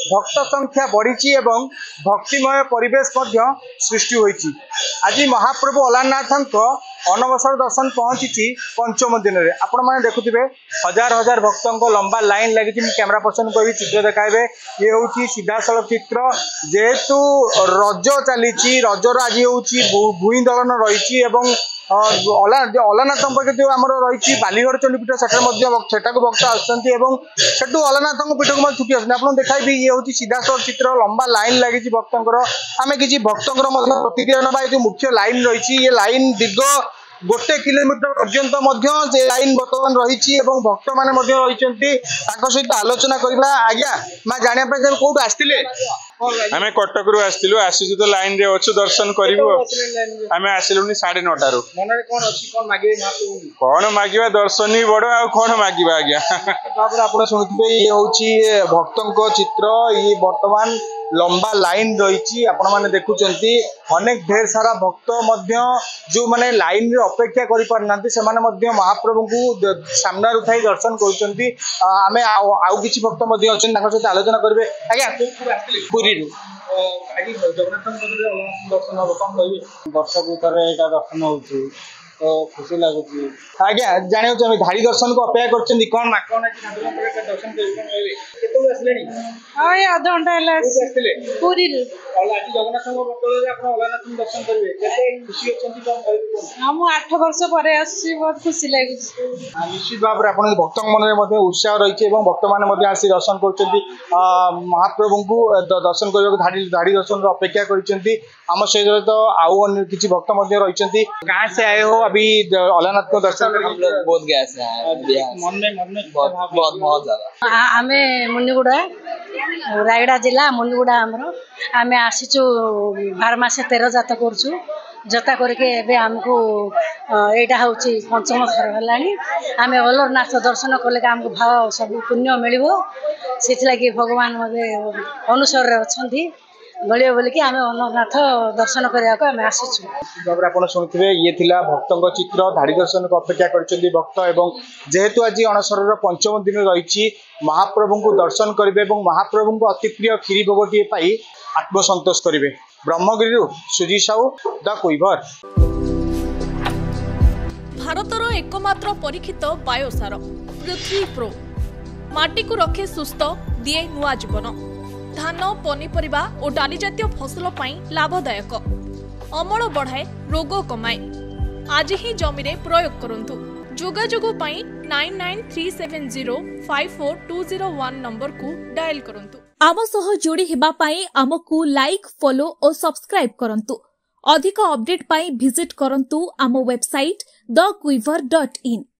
भक्त संख्या बढ़ी एवं भक्तिमय परिवेश सृष्टि होती। आज महाप्रभु अलारनाथ अनवसर दर्शन पहुंची पंचम दिन में आपण मैंने देखुवे हजार हजार भक्तों लंबा लाइन लगी। कैमरा पर्सन को भी चित्र देखाइबे। ये हूँ सीधा सड़क चित्र जेहेतु रज चली रजर आज हूँ भूई दलन रही अलारनाथ जो आम रही बालीगढ़ चंडीपीठ सेटा भक्त आसू अलारनाथ पीठ को छुट्टी आस देखी। ये हूँ सीधा सड़क चित्र लंबा लाइन लगी भक्तर आम किसी भक्तर प्रतिक्रिया ना मुख्य लाइन रही। ये लाइन दीर्घ 1 किलोमीटर पर्यंत से लाइन बर्तमान रही भक्त मैंने रही सहित आलोचना करवा। आज्ञा मैं जानापी कौट आसते आम कटक रू आसलु आसू तो लाइन रे अच्छु दर्शन करूँ आम आसलु 9:30 कौन मांगा दर्शन ही बड़ आ कौन मांगा आज्ञा आप शुणुवे। ये हूँ भक्तों चित्र ये बर्तमान लंबा लाइन रही आपण मैंने देखुं अनेक ढेर सारा भक्त जो मैंने लाइन रे अपेक्षा करना से महाप्रभु को सामना उठाई दर्शन करें। आउ किसी भक्त सहित आलोचना करेंगे। आज्ञा पुरी जगन्नाथ दर्शन हम कौन कहे वर्ष को दर्शन हो तो खुशी लगुच। आज्ञा जाना चाहिए धाड़ी दर्शन को अपेक्षा कर कौन दर्शन करें अध घंटा पूरी जगन्नाथ दर्शन करेंगे खुशी हाँ मुझे 8 वर्ष पर बहुत खुशी लगे। निश्चित भाव में भक्त मन उत्साह रही भक्त मैंने आसी दर्शन कर महाप्रभु को दर्शन करने धाड़ी दर्शन अपेक्षा करम सहित तो आउ किसी भक्त रही गाँव से आए हो अभी अलारनाथ को दर्शन हम लोग बहुत गए से मन में बहुत ज्यादा आमे मुनिगुड़ा रायगड़ा जिला मुनिगुड़ा आम आसीचु 12 मास 13 जात करछु जता करके एबे हमको एटा होची पंचम थर हलानी आमे अलारनाथ दर्शन कले हमको भाव सब पुण्य मिलिबो सेति लागि भगवान मगे अनुसर अछंती गलियो बोल कि आम अलारनाथ दर्शन करने को आम आसीचु। शुणुवे ये थिला भक्तों चित्र धाड़ी दर्शन को अपेक्षा कर भक्त एवं जेहेतु आज अणसर पंचम दिन रही महाप्रभु को दर्शन करेंगे महाप्रभु को अति प्रिय खीरी भोगटी पाई आत्मसंतोष करेंगे। ब्रह्मगिरी सुजी साहू द कुइभर। भारतर एकमात्र परीक्षित बायोसार पृथ्वी प्रो माटी को रखे सुस्थ दिए नुआ जीवन धान पनीपरिबा और डाली जातीय फसल पाई लाभदायक अमल बढ़ाए रोग कमाए आज ही जमीरे प्रयोग करंतु। जोगाजोग पाई 9937054201 नंबर को डायल करंतु। आम सह जोड़ी हेबा पाई आमकु लाइक फॉलो और सब्सक्राइब करंतु। अधिक अपडेट पाई विजिट करंतु आम वेबसाइट thequiver.in।